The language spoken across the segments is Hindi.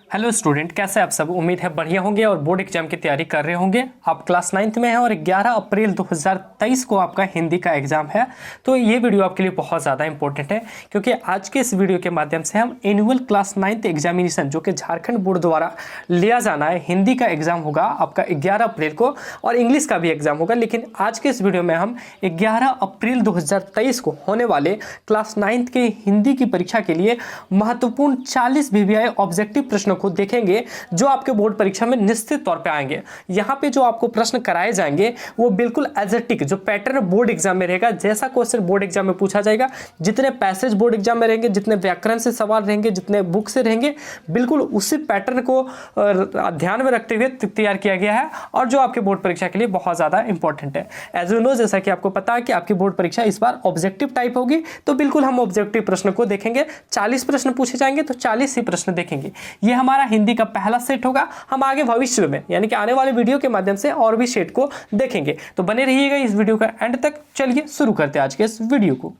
हेलो स्टूडेंट, कैसे आप सब। उम्मीद है बढ़िया होंगे और बोर्ड एग्जाम की तैयारी कर रहे होंगे। आप क्लास 9th में हैं और 11 अप्रैल 2023 को आपका हिंदी का एग्जाम है। तो ये वीडियो आपके लिए बहुत ज़्यादा इंपॉर्टेंट है, क्योंकि आज के इस वीडियो के माध्यम से हम एनुअल क्लास 9th एग्जामिनेशन जो कि झारखंड बोर्ड द्वारा लिया जाना है, हिंदी का एग्जाम होगा आपका 11 अप्रैल को और इंग्लिश का भी एग्जाम होगा। लेकिन आज के इस वीडियो में हम 11 अप्रैल 2023 को होने वाले क्लास 9th के हिंदी की परीक्षा के लिए महत्वपूर्ण 40 VVI ऑब्जेक्टिव प्रश्नों को देखेंगे जो आपके बोर्ड परीक्षा में निश्चित तौर पे आएंगे। यहाँ पे जो आपको प्रश्न कराए जाएंगे वो बिल्कुल एजेटिक जो पैटर्न बोर्ड एग्जाम में रहेगा, जैसा क्वेश्चन बोर्ड एग्जाम में पूछा जाएगा, जितने पैसेज बोर्ड एग्जाम में रहेंगे, जितने व्याकरण से सवाल रहेंगे, जितने बुक से रहेंगे, बिल्कुल उसी पैटर्न को ध्यान में रखते हुए तैयार किया गया है और जो आपके बोर्ड परीक्षा के लिए बहुत ज्यादा इंपॉर्टेंट है। एज यू नो, जैसा कि आपको पता है कि आपकी बोर्ड परीक्षा इस बार ऑब्जेक्टिव टाइप होगी, तो बिल्कुल हम ऑब्जेक्टिव प्रश्न को देखेंगे। 40 प्रश्न पूछे जाएंगे तो 40 ही प्रश्न देखेंगे। ये हमारा हिंदी का पहला सेट होगा। हम आगे भविष्य में यानी कि आने वाले वीडियो के माध्यम से और भी सेट को देखेंगे, तो बने रहिएगा इस वीडियो का एंड तक। चलिए शुरू करते हैं आज के इस वीडियो को।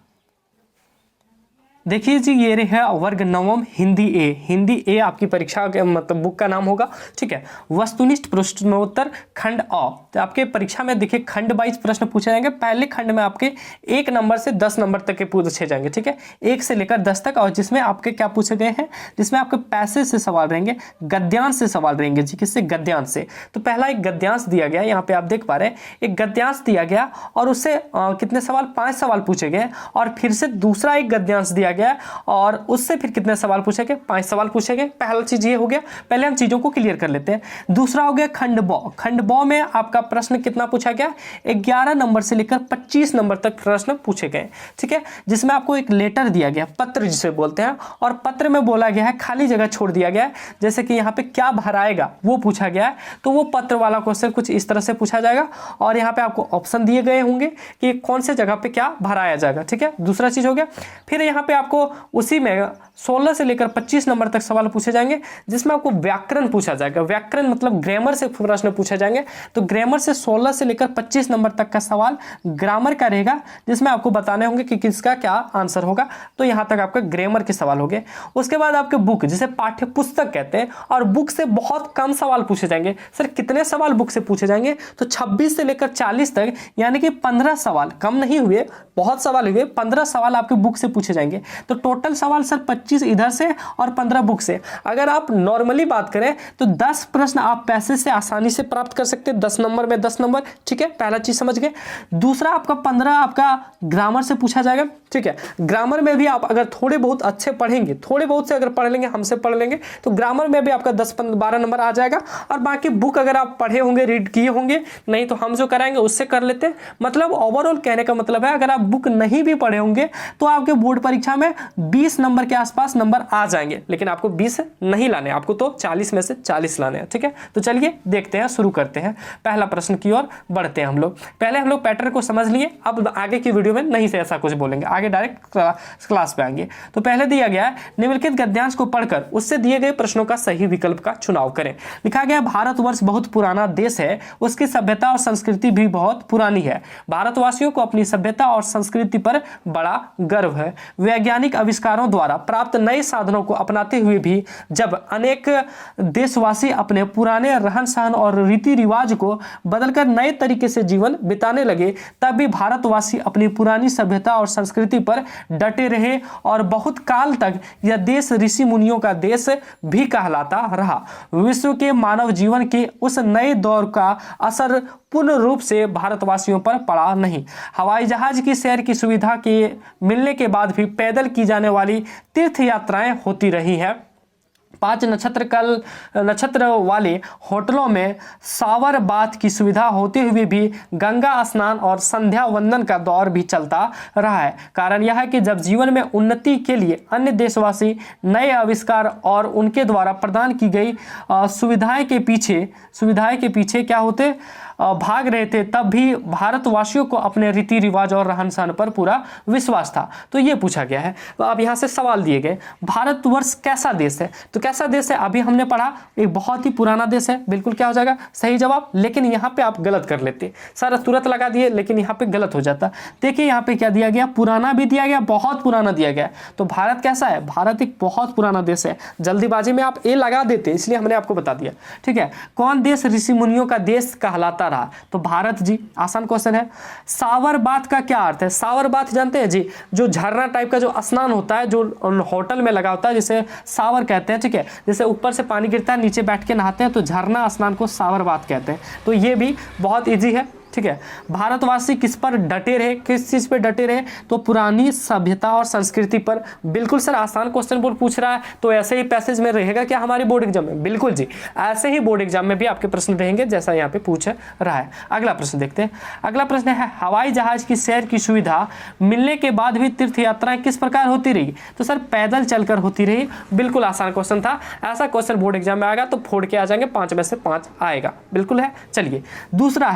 देखिए जी, ये है वर्ग नवम हिंदी ए। हिंदी ए आपकी परीक्षा के मतलब बुक का नाम होगा, ठीक है। वस्तुनिष्ठ प्रश्नोत्तर खंड अ। तो आपके परीक्षा में देखिए खंड 22 प्रश्न पूछे जाएंगे। पहले खंड में आपके 1 नंबर से 10 नंबर तक के पूछे जाएंगे, ठीक है, 1 से लेकर 10 तक। और जिसमें आपके क्या पूछे गए हैं, जिसमें आपके पैसेज से सवाल रहेंगे, गद्यांश से सवाल रहेंगे जी। किससे? गद्यांश से। तो पहला एक गद्यांश दिया गया, यहाँ पे आप देख पा रहे हैं एक गद्यांश दिया गया और उससे कितने सवाल, 5 सवाल पूछे गए। और फिर से दूसरा एक गद्यांश दिया गया और उससे फिर कितने सवाल पूछे गए, 5 सवाल पूछे गए। पहला चीज ये हो गया, पहले हम चीजों को क्लियर कर लेते हैं। दूसरा हो गया खंड ब। खंड ब में आपका प्रश्न कितना पूछा गया, 11 नंबर से लेकर 25 नंबर तक प्रश्न पूछे गए, ठीक है। जिसमें आपको एक लेटर दिया गया, पत्र जिसे बोलते हैं, और पत्र में बोला गया है, खाली जगह छोड़ दिया गया है, जैसे कि यहाँ पे क्या भराएगा वो पूछा गया है। तो वो पत्र वाला क्वेश्चन कुछ इस तरह से पूछा जाएगा और यहाँ पे आपको ऑप्शन दिए गए होंगे कि कौन से जगह पे क्या भराया जाएगा, ठीक है। दूसरा चीज हो गया। फिर यहाँ पे आपको उसी में 16 से लेकर 25 नंबर तक सवाल पूछे जाएंगे, जिसमें आपको व्याकरण पूछा जाएगा। व्याकरण मतलब ग्रामर से प्रश्न पूछे जाएंगे। तो ग्रामर से 16 से लेकर 25 नंबर तक का सवाल ग्रामर का रहेगा, जिसमें आपको बताने होंगे कि किसका क्या आंसर होगा। तो यहां तक आपका ग्रामर के सवाल हो गए। उसके बाद आपके बुक, जिसे पाठ्य पुस्तक कहते हैं, और बुक से बहुत कम सवाल पूछे जाएंगे। सर कितने सवाल बुक से पूछे जाएंगे, तो 26 से लेकर 40 तक, यानी कि 15 सवाल, कम नहीं हुए, बहुत सवाल हुए, 15 सवाल आपके बुक से पूछे जाएंगे। तो टोटल सवाल सर 25 इधर से और 15 बुक से। अगर आप नॉर्मली बात करें तो 10 प्रश्न आप पैसे से आसानी से प्राप्त कर सकते हैं, 10 नंबर में 10 नंबर, ठीक है। पहला चीज समझ गए। दूसरा आपका 15 आपका ग्रामर से पूछा जाएगा, ठीक है। ग्रामर में भी आप अगर थोड़े बहुत अच्छे पढ़ेंगे, थोड़े बहुत से अगर पढ़ लेंगे, हमसे पढ़ लेंगे, तो ग्रामर में भी आपका 10-12 नंबर आ जाएगा। और बाकी बुक अगर आप पढ़े होंगे, रीड किए होंगे, नहीं तो हम जो कराएंगे उससे कर लेते हैं। मतलब ओवरऑल कहने का मतलब है, अगर आप बुक नहीं भी पढ़े होंगे तो आपके बोर्ड परीक्षा में 20 नंबर के आसपास नंबर आ जाएंगे। लेकिन आपको 20 नहीं लाने, आपको तो 40 में से 40 लाने हैं, ठीक है। तो चलिए देखते हैं, शुरू करते हैं। पहला प्रश्न की ओर बढ़ते हैं हम लोग। पहले हम लोग पैटर्न को समझ लिए, अब आगे की वीडियो में नहीं से ऐसा कुछ बोलेंगे, आगे डायरेक्ट क्लास पे आएंगे। तो पहले दिया गया है, निम्नलिखित गद्यांश को पढ़कर उससे दिए गए प्रश्नों का सही विकल्प का चुनाव करें। लिखा गया भारतवर्ष बहुत पुराना देश है, उसकी सभ्यता और संस्कृति भी बहुत पुरानी है। भारतवासियों को अपनी सभ्यता और संस्कृति पर बड़ा गर्व है। वैज्ञानिक आविष्कारों द्वारा प्राप्त नए साधनों को अपनाते हुए भी जब अनेक देशवासी अपने पुराने रहन सहन और रीति रिवाज को बदलकर नए तरीके से जीवन बिताने लगे, तब भी भारतवासी अपनी पुरानी सभ्यता और संस्कृति पर डटे रहे और बहुत काल तक यह देश ऋषि मुनियों का देश भी कहलाता रहा। विश्व के मानव जीवन के उस नए दौर का असर पूर्ण रूप से भारतवासियों पर पड़ा नहीं। हवाई जहाज की सैर की सुविधा के मिलने के बाद भी पैदल की जाने वाली तीर्थ यात्राएं होती रही है। 5 नक्षत्र वाले होटलों में शावर बाथ की सुविधा होते हुए भी गंगा स्नान और संध्या वंदन का दौर भी चलता रहा है। कारण यह है कि जब जीवन में उन्नति के लिए अन्य देशवासी नए आविष्कार और उनके द्वारा प्रदान की गई सुविधाएं के पीछे क्या होते, भाग रहे थे तब भी भारतवासियों को अपने रीति रिवाज और रहन सहन पर पूरा विश्वास था। तो ये पूछा गया है। तो अब यहाँ से सवाल दिए गए, भारतवर्ष कैसा देश है? तो कैसा देश है अभी हमने पढ़ा, एक बहुत ही पुराना देश है, बिल्कुल क्या हो जाएगा सही जवाब। लेकिन यहाँ पे आप गलत कर लेते, सारा तुरंत लगा दिए लेकिन यहाँ पे गलत हो जाता। देखिए यहाँ पे क्या दिया गया, पुराना भी दिया गया, बहुत पुराना दिया गया। तो भारत कैसा है? भारत एक बहुत पुराना देश है। जल्दीबाजी में आप ए लगा देते इसलिए हमने आपको बता दिया, ठीक है। कौन देश ऋषि मुनियों का देश कहलाता रहा? तो भारत जी, आसान क्वेश्चन है। सावर बाथ का क्या अर्थ है? सावर बाथ जानते हैं जी, जो झरना टाइप का जो स्नान होता है, जो होटल में लगा होता है, जिसे सावर कहते हैं, ठीक है। जैसे ऊपर से पानी गिरता है, नीचे बैठ के नहाते हैं, तो झरना स्नान को सावर बाथ कहते हैं। तो ये भी बहुत ईजी है, ठीक है। भारतवासी किस पर डटे रहे? किस चीज पे डटे रहे? तो पुरानी सभ्यता और संस्कृति पर। बिल्कुल सर, आसान क्वेश्चन बोर्ड पूछ रहा है तो ऐसे ही पैसेज में रहेगा क्या हमारे बोर्ड एग्जाम में? बिल्कुल जी, ऐसे ही बोर्ड एग्जाम में भी आपके प्रश्न रहेंगे जैसा यहाँ पे पूछ रहा है। अगला प्रश्न देखते हैं। अगला प्रश्न है, हवाई जहाज की सैर की सुविधा मिलने के बाद भी तीर्थ यात्राएं किस प्रकार होती रही? तो सर पैदल चलकर होती रही। बिल्कुल आसान क्वेश्चन था। ऐसा क्वेश्चन बोर्ड एग्जाम में आएगा तो फोड़ के आ जाएंगे, 5 में से 5 आएगा, बिल्कुल है। चलिए दूसरा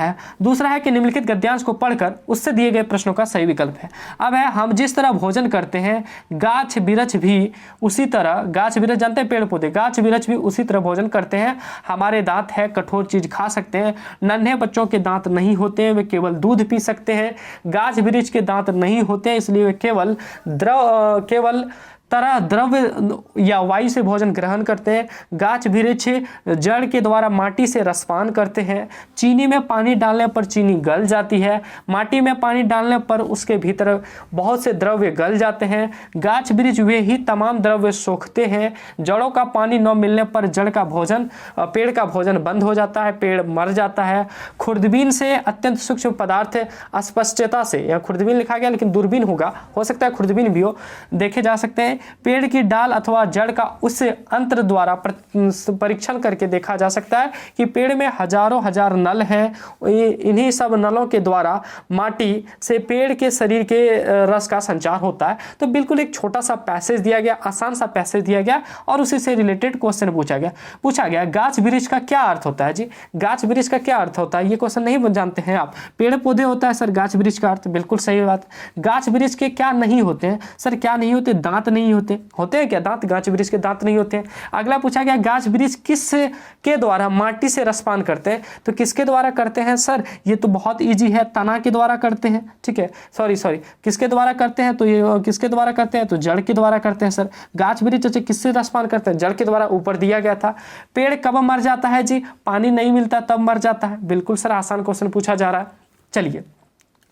है कि निम्नलिखित गद्यांश को पढ़कर उससे दिए गए प्रश्नों का सही विकल्प है। अब है, हम जिस तरह भोजन करते हैं गाछ बिरछ भी उसी तरह, गाछ बिरछ जानते हैं पेड़ पौधे, गाछ बिरछ भी उसी तरह भोजन करते हैं। हमारे दांत है, कठोर चीज खा सकते हैं। नन्हे बच्चों के दांत नहीं होते हैं, वे केवल दूध पी सकते हैं। गाछ बिरछ के दांत नहीं होते हैं, इसलिए वे केवल तरह द्रव्य या वायु से भोजन ग्रहण करते हैं। गाछ वृक्ष जड़ के द्वारा माटी से रसपान करते हैं। चीनी में पानी डालने पर चीनी गल जाती है। माटी में पानी डालने पर उसके भीतर बहुत से द्रव्य गल जाते हैं। गाछ वृक्ष वे ही तमाम द्रव्य सोखते हैं। जड़ों का पानी न मिलने पर पेड़ का भोजन बंद हो जाता है, पेड़ मर जाता है। खुर्दबीन से अत्यंत सूक्ष्म पदार्थ स्पष्टता से, यहाँ खुर्दबीन लिखा गया लेकिन दूरबीन होगा, हो सकता है खुर्दबीन भी हो, देखे जा सकते हैं। पेड़ की डाल अथवा जड़ का उस अंतर द्वारा परीक्षण करके देखा जा सकता है कि पेड़ में हजारों हजार नल हैं। इन्हीं सब नलों के द्वारा माटी से पेड़ के शरीर के रस का संचार होता है। तो बिल्कुल एक छोटा सा पैसेज दिया गया, आसान सा पैसेज दिया गया और उसी से रिलेटेड क्वेश्चन पूछा गया गाछ वृक्ष का क्या अर्थ होता है? जी, गाछ वृक्ष का क्या अर्थ होता है? ये क्वेश्चन नहीं जानते हैं आप? पेड़ पौधे होता है सर गाछ वृक्ष का अर्थ, बिल्कुल सही बात। गाछ वृक्ष के क्या नहीं होते हैं? सर क्या नहीं होते? दांत नहीं होते हैं क्या दांत? गाछ वृक्ष के दांत नहीं होते हैं। अगला पूछा गया गाछ वृक्ष किस के द्वारा माटी से रसपान करते हैं? तो किसके द्वारा करते हैं सर? ये तो बहुत इजी है, तना के द्वारा करते हैं, ठीक है। सॉरी किसके द्वारा करते हैं? तो ये किसके द्वारा करते हैं? तो जड़ के द्वारा करते हैं सर। गाछ वृक्ष किससे रसपान करते हैं? जड़ के द्वारा, ऊपर दिया गया था। पेड़ कब मर जाता है? जी, पानी नहीं मिलता तब मर जाता है। बिल्कुल सर, आसान क्वेश्चन पूछा जा रहा है। चलिए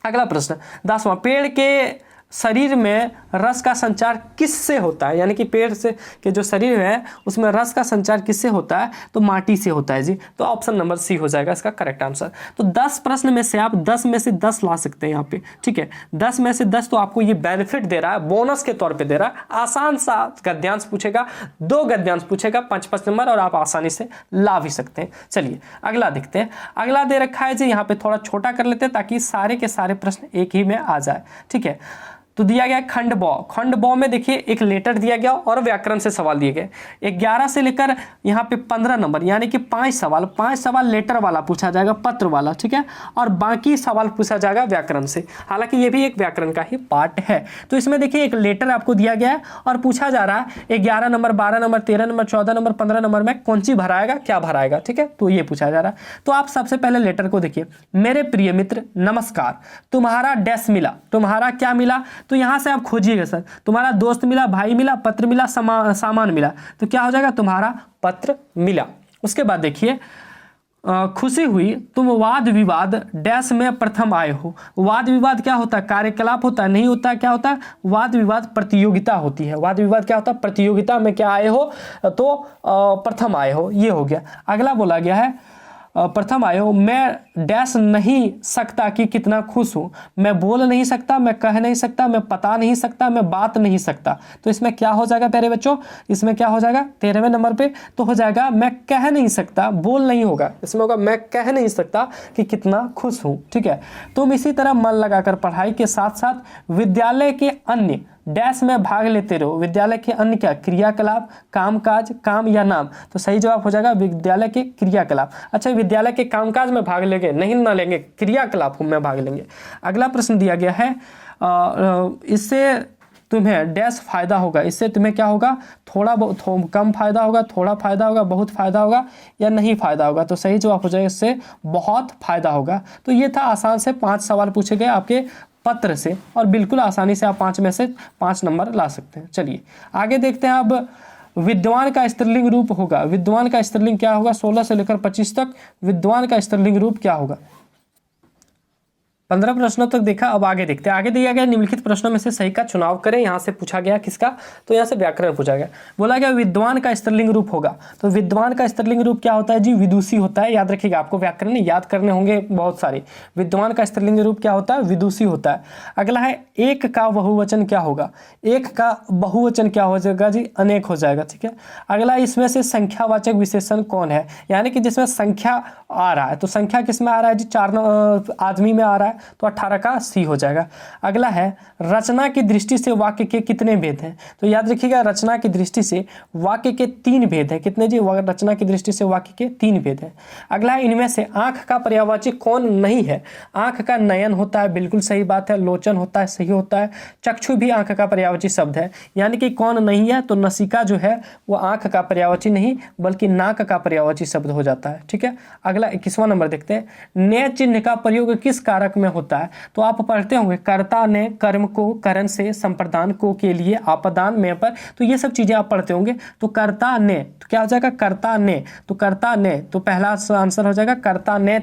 अगला प्रश्न 10वां, पेड़ के शरीर में रस का संचार किससे होता है? यानी कि पेड़ से के जो शरीर है उसमें रस का संचार किससे होता है? तो माटी से होता है जी। तो ऑप्शन नंबर सी हो जाएगा इसका करेक्ट आंसर। तो 10 प्रश्न में से आप 10 में से 10 ला सकते हैं यहाँ पे, ठीक है। 10 में से 10 तो आपको ये बेनिफिट दे रहा है, बोनस के तौर पे दे रहा है। आसान सा गद्यांश पूछेगा, 2 गद्यांश पूछेगा, 5-5 नंबर, और आप आसानी से ला भी सकते हैं। चलिए अगला देखते हैं। अगला दे रखा है जी, यहाँ पे थोड़ा छोटा कर लेते हैं ताकि सारे के सारे प्रश्न एक ही में आ जाए, ठीक है। तो दिया गया खंड बौ में देखिए एक लेटर दिया गया और व्याकरण से सवाल दिए गए। 11 से लेकर यहाँ पे 15 नंबर, यानी कि 5 सवाल लेटर वाला पूछा जाएगा, पत्र वाला, ठीक है। और बाकी सवाल पूछा जाएगा व्याकरण से। हालांकि ये भी एक व्याकरण का ही पार्ट है। तो इसमें देखिए एक लेटर आपको दिया गया है और पूछा जा रहा है 11 number, 12 number, 13 number, 14 number, 15 number में कौन सी भराएगा, क्या भराएगा, ठीक है। तो ये पूछा जा रहा है। तो आप सबसे पहले लेटर को देखिए। मेरे प्रिय मित्र नमस्कार, तुम्हारा डैश मिला, तुम्हारा क्या मिला? तो यहां से आप खोजिएगा सर, तुम्हारा दोस्त मिला, भाई मिला, पत्र मिला, सामान मिला। तो क्या हो जाएगा? तुम्हारा पत्र मिला। उसके बाद देखिए खुशी हुई तुम वाद विवाद डैश में प्रथम आए हो। वाद विवाद क्या होता है? कार्यकलाप होता है, नहीं होता है, क्या होता है? वाद विवाद प्रतियोगिता होती है। वाद विवाद क्या होता है? प्रतियोगिता में क्या आए हो? तो प्रथम आए हो, ये हो गया। अगला बोला गया है प्रथम आए हो। मैं डैश नहीं सकता कि कितना खुश हूं। मैं बोल नहीं सकता, मैं कह नहीं सकता, मैं बता नहीं सकता, मैं बात नहीं सकता। तो इसमें क्या हो जाएगा प्यारे बच्चों? इसमें क्या हो जाएगा 13वें नंबर पे? तो हो जाएगा मैं कह नहीं सकता, बोल नहीं होगा, इसमें होगा मैं कह नहीं सकता कि कितना खुश हूं, ठीक है। तुम इसी तरह मन लगाकर पढ़ाई के साथ साथ विद्यालय के अन्य डैश में भाग लेते रहो, विद्यालय के अन्य क्या क्रियाकलाप, कामकाज, काम या नाम। तो सही जवाब हो जाएगा विद्यालय के क्रियाकलाप। अच्छा, विद्यालय के कामकाज में भाग लेंगे, नहीं ना लेंगे, क्रियाकलाप में भाग लेंगे। अगला प्रश्न दिया गया है इससे तुम्हें डैश फायदा होगा, इससे तुम्हें क्या होगा, थोड़ा बहुत कम फायदा होगा, थोड़ा फायदा होगा, बहुत फायदा होगा या नहीं फायदा होगा। तो सही जवाब हो जाएगा इससे बहुत फायदा होगा। तो ये था आसान से 5 सवाल पूछे गए आपके पत्र से और बिल्कुल आसानी से आप 5 में से 5 नंबर ला सकते हैं। चलिए आगे देखते हैं। अब विद्वान का स्त्रीलिंग रूप होगा, विद्वान का स्त्रीलिंग क्या होगा, 16 से लेकर 25 तक विद्वान का स्त्रीलिंग रूप क्या होगा। 15 प्रश्नों तक देखा। अब आगे देखते हैं। आगे दिया गया निम्नलिखित प्रश्नों में से सही का चुनाव करें। यहाँ से पूछा गया किसका, तो यहाँ से व्याकरण पूछा गया। बोला गया विद्वान का स्त्रीलिंग रूप होगा, तो विद्वान का स्त्रीलिंग रूप क्या होता है जी, विदुषी होता है। याद रखिएगा, आपको व्याकरण याद करने होंगे बहुत सारे। विद्वान का स्त्रीलिंग रूप क्या होता है, विदुषी होता है। अगला है एक का बहुवचन क्या होगा, एक का बहुवचन क्या हो जाएगा जी, अनेक हो जाएगा। ठीक है। अगला इसमें से संख्यावाचक विशेषण कौन है, यानी कि जिसमें संख्या आ रहा है, तो संख्या किस में आ रहा है जी, 4 आदमी में आ रहा है, तो 18 का सी हो जाएगा। अगला है रचना की दृष्टि से वाक्य के कितने भेद हैं, तो याद रखिएगा रचना की दृष्टि से वाक्य के 3 भेद हैं। कितने जी, रचना की दृष्टि से वाक्य के 3 भेद हैं। अगला है इनमें से आंख का पर्यायवाची कौन नहीं है, आंख का नयन होता है, बिल्कुल सही बात है। लोचन होता है, सही होता है। चक्षु भी आंख का पर्यायवाची शब्द है, यानी कि कौन नहीं है, तो नसिका जो है वो आंख का पर्यायवाची नहीं बल्कि नाक का पर्यायवाची शब्द हो जाता है। ठीक है। अगला 21वां नंबर देखते हैं। ने चिन्ह का प्रयोग किस कारक में होता है, तो आप पढ़ते होंगे कर्ता ने कर्म को करण से संप्रदान को के लिए आपदान में पर, तो ये सब चीजें आप पढ़ते होंगे। तो कर्ता ने, तो क्या हो जाएगा, कर्ता ने, तो कर्ता ने, तो पहला आंसर हो जाएगा कर्ता ने।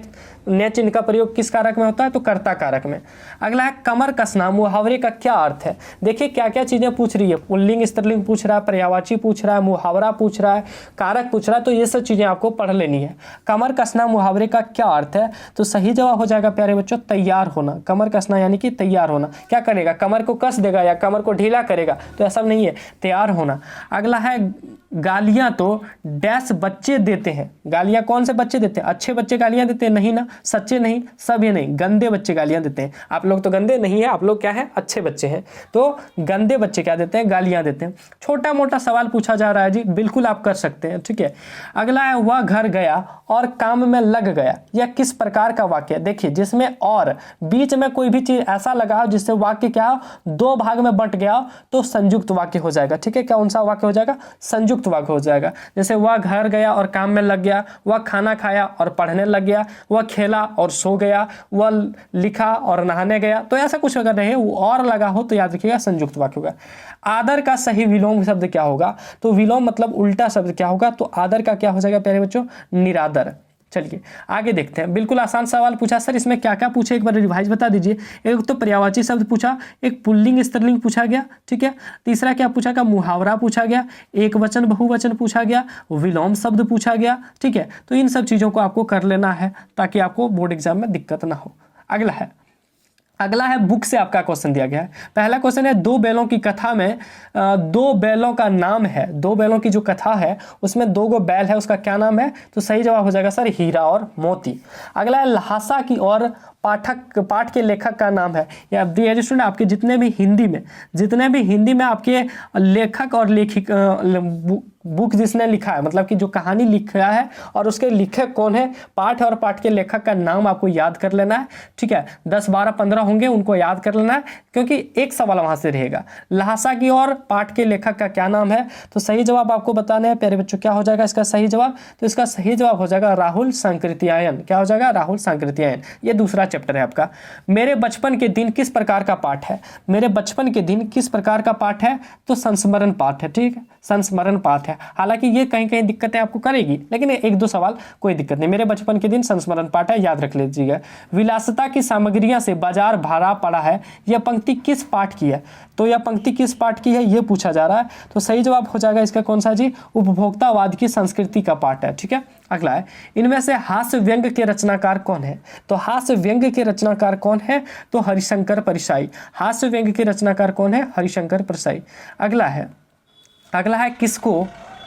ने चिन्ह का प्रयोग किस कारक में होता है, तो कर्ता कारक में। अगला है कमर कसना मुहावरे का क्या अर्थ है। देखिए क्या क्या चीजें पूछ रही है, पुल्लिंग स्त्रीलिंग पूछ रहा है, पर्यायवाची पूछ रहा है, मुहावरा पूछ रहा है, कारक पूछ रहा है, तो ये सब चीजें आपको पढ़ लेनी है। कमर कसना मुहावरे का क्या अर्थ है, तो सही जवाब हो जाएगा प्यारे बच्चों तैयार होना। कमर कसना यानी कि तैयार होना। क्या करेगा, कमर को कस देगा या कमर को ढीला करेगा, तो ऐसा नहीं है, तैयार होना। अगला है गालियां तो डैश बच्चे देते हैं, गालियां कौन से बच्चे देते हैं, अच्छे बच्चे गालियां देते हैं, नहीं ना, सच्चे नहीं, सब ये नहीं, गंदे बच्चे गालियां देते हैं। आप लोग तो गंदे नहीं है, आप लोग क्या है, अच्छे बच्चे हैं। तो गंदे बच्चे क्या देते हैं, गालियां देते हैं। छोटा मोटा सवाल पूछा जा रहा है जी, बिल्कुल आप कर सकते हैं। ठीक है। अगला है वह घर गया और काम में लग गया, यह किस प्रकार का वाक्य। देखिए जिसमें और बीच में कोई भी चीज ऐसा लगा जिससे वाक्य क्या हो, 2 भाग में बंट गया, तो संयुक्त वाक्य हो जाएगा। ठीक है। कौन सा वाक्य हो जाएगा, संयुक्त वाक्य हो जाएगा। जैसे वह घर गया और काम में लग गया, वह खाना खाया और पढ़ने लग गया, वह खेला और सो गया, वह लिखा और नहाने गया, तो ऐसा कुछ अगर रहे वो और लगा हो तो याद रखिएगा संयुक्त वाक्य होगा। आदर का सही विलोम शब्द क्या होगा, तो विलोम मतलब उल्टा शब्द क्या होगा, तो आदर का क्या हो जाएगा प्यारे बच्चों, निरादर। चलिए आगे देखते हैं। बिल्कुल आसान सवाल पूछा सर, इसमें क्या क्या पूछे एक बार रिवाइज बता दीजिए। एक तो पर्यायवाची शब्द पूछा, एक पुल्लिंग स्त्रीलिंग पूछा गया। ठीक है। तीसरा क्या पूछा गया, मुहावरा पूछा गया, एक वचन बहुवचन पूछा गया, विलोम शब्द पूछा गया। ठीक है। तो इन सब चीजों को आपको कर लेना है ताकि आपको बोर्ड एग्जाम में दिक्कत ना हो। अगला है बुक से आपका क्वेश्चन दिया गया है। पहला क्वेश्चन है 2 बैलों की कथा में 2 बैलों का नाम है, 2 बैलों की जो कथा है उसमें 2 गो बैल है, उसका क्या नाम है, तो सही जवाब हो जाएगा सर हीरा और मोती। अगला है लहासा की और पाठ के लेखक का नाम है, या डियर स्टूडेंट आपके जितने भी हिंदी में आपके लेखक और लेखिक बुक जिसने लिखा है, मतलब कि जो कहानी लिखा है और उसके लेखक कौन है, पाठ और पाठ के लेखक का नाम आपको याद कर लेना है। ठीक है। 10, 12, 15 होंगे, उनको याद कर लेना है क्योंकि एक सवाल वहां से रहेगा। लहासा की और पाठ के लेखक का क्या नाम है, तो सही जवाब आपको बताना है प्यारे बच्चों। क्या हो जाएगा इसका सही जवाब, तो इसका सही जवाब हो जाएगा राहुल सांकृत्यायन। क्या हो जाएगा, राहुल सांकृत्यायन। ये दूसरा चैप्टर है आपका। मेरे बचपन के दिन किस प्रकार का पाठ है, मेरे बचपन के दिन किस प्रकार का पाठ है, तो संस्मरण पाठ है। ठीक है। संस्मरण पाठ है। हालांकि ये कहीं कहीं दिक्कतें आपको करेगी, लेकिन 1-2 सवाल कोई दिक्कत नहीं। मेरे बचपन के दिन संस्मरण पाठ है, याद रख लीजिएगा। विलासिता की सामग्रियां से बाजार भरा पड़ा है, यह पंक्ति किस पाठ की है, तो यह पंक्ति किस पाठ की है ये पूछा जा रहा है। तो सही जवाब हो जाएगा इसका कौन सा जी, उपभोक्तावाद की संस्कृति का पाठ है। ठीक है। अगला है इनमें से हास्य व्यंग के रचनाकार कौन है, तो हास्य व्यंग के रचनाकार कौन है, तो हरिशंकर परिसाई। हास्य व्यंग के रचनाकार कौन है, हरिशंकर परिसाई। अगला है किसको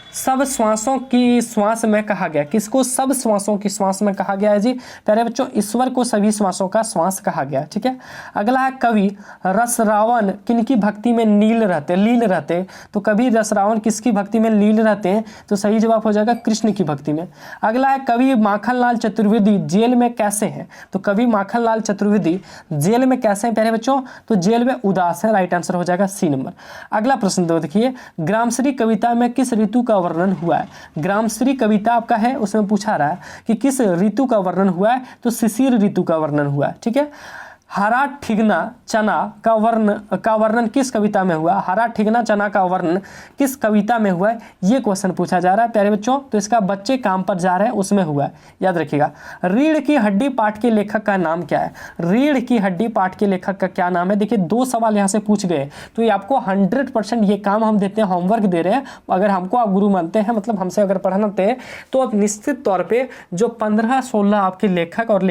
सब श्वासों की श्वास में कहा गया? किसको सब श्वासों की श्वास में कहा गया है जी? प्यारे बच्चों, ईश्वर को सभी श्वासों का श्वास कहा गया। ठीक है, अगला है कवि रसरावन किनकी भक्ति में लीन रहते? तो कवि रसरावन किसकी भक्ति में लीन रहते हैं? तो सही जवाब हो जाएगा कृष्ण की भक्ति में। अगला है कवि माखनलाल चतुर्वेदी जेल में कैसे हैं? तो कवि माखनलाल चतुर्वेदी जेल में कैसे हैं प्यारे बच्चों? तो जेल में उदास है, राइट आंसर हो जाएगा सी नंबर। अगला प्रश्न दो देखिए, ग्रामश्री कविता में किस ऋतु का वर्णन हुआ है? ग्रामश्री कविता आपका है, उसमें पूछा रहा है कि किस ऋतु का वर्णन हुआ है? तो शिशिर ऋतु का वर्णन हुआ है। ठीक है, हरा ठिगना चना का वर्णन किस कविता में हुआ? हरा ठिगना चना का वर्णन किस कविता में हुआ है? ये क्वेश्चन पूछा जा रहा है प्यारे बच्चों। तो इसका बच्चे काम पर जा रहे हैं उसमें हुआ है, याद रखिएगा। रीढ़ की हड्डी पाठ के लेखक का नाम क्या है? रीढ़ की हड्डी पाठ के लेखक का क्या नाम है? देखिए 2 सवाल यहाँ से पूछ गए, तो ये आपको 100% ये काम हम देते हैं, होमवर्क दे रहे हैं। अगर हमको आप गुरु मानते हैं, मतलब हमसे अगर पढ़ाते हैं, तो आप निश्चित तौर पर जो 15-16 आपके लेखक और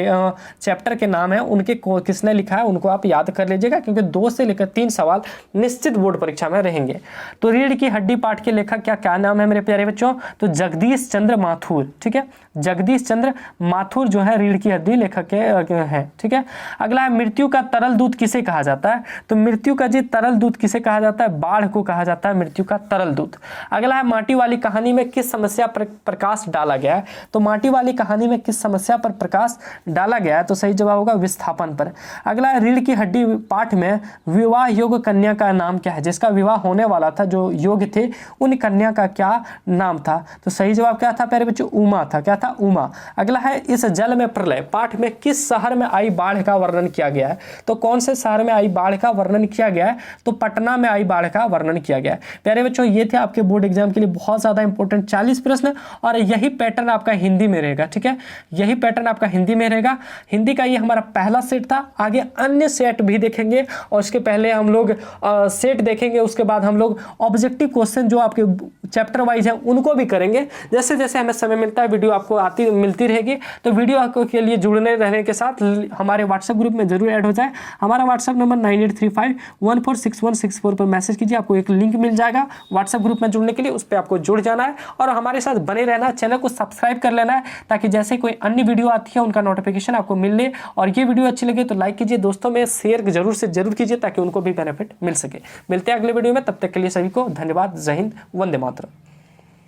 चैप्टर के नाम है उनके किसने लिखा है उनको आप याद कर लीजिएगा, क्योंकि 2 से लेकर 3 सवाल निश्चित बोर्ड परीक्षा में रहेंगे। तो रीढ़ की हड्डी पाठ के लेखक क्या नाम है मेरे प्यारे बच्चों? तो जगदीश चंद्र माथुर। ठीक है, जगदीश चंद्र माथुर जो है रीढ़ की हड्डी लेखक के हैं। ठीक है, अगला है मृत्यु का तरल दूत किसे कहा जाता है? तो मृत्यु का जी तरल दूत किसे कहा जाता है? बाढ़ को कहा जाता है मृत्यु का तरल दूत। अगला है माटी वाली कहानी में किस समस्या पर प्रकाश डाला गया है? तो माटी वाली कहानी में किस समस्या पर प्रकाश डाला गया है? तो सही जवाब होगा विस्थापन पर। अगला है रीढ़ की हड्डी पाठ में विवाह योग्य कन्या का नाम क्या है? जिसका विवाह होने वाला था, जो योग्य थे, उन कन्या का क्या नाम था? तो सही जवाब क्या था प्यारे बच्चों? उमा था। क्या था? उमा। अगला है इस जल में प्रलय पाठ में किस शहर में आई बाढ़ का वर्णन किया गया है? तो कौन से शहर में आई बाढ़ का वर्णन किया गया है? तो पटना में आई बाढ़ का वर्णन किया गया है। प्यारे बच्चों, ये थे आपके बोर्ड एग्जाम के लिए बहुत ज्यादा इंपॉर्टेंट 40 प्रश्न, और यही पैटर्न आपका हिंदी में रहेगा। ठीक है, यही पैटर्न आपका हिंदी में रहेगा। हिंदी का ये हमारा पहला सेट था, आगे अन्य सेट भी देखेंगे, और उसके पहले हम लोग सेट देखेंगे, उसके बाद हम लोग ऑब्जेक्टिव क्वेश्चन जो आपके चैप्टर वाइज है उनको भी करेंगे। जैसे जैसे हमें समय मिलता है वीडियो आपको मिलती रहेगी। तो वीडियो आपको के लिए जुड़ने रहने के साथ हमारे व्हाट्सएप ग्रुप में जरूर ऐड हो जाए। हमारा व्हाट्सएप नंबर 9835146164 पर मैसेज कीजिए, आपको एक लिंक मिल जाएगा व्हाट्सएप ग्रुप में जुड़ने के लिए। उस पर आपको जुड़ जाना है और हमारे साथ बने रहना है, चैनल को सब्सक्राइब कर लेना है, ताकि जैसे कोई अन्य वीडियो आती है उनका नोटिफिकेशन आपको मिलने। और ये वीडियो अच्छी लगे तो लाइक कीजिए, दोस्तों में शेयर जरूर से जरूर कीजिए, ताकि उनको भी बेनिफिट मिल सके। मिलते हैं अगले वीडियो में, तब तक के लिए सभी को धन्यवाद। जय हिंद, वंदे मातरम।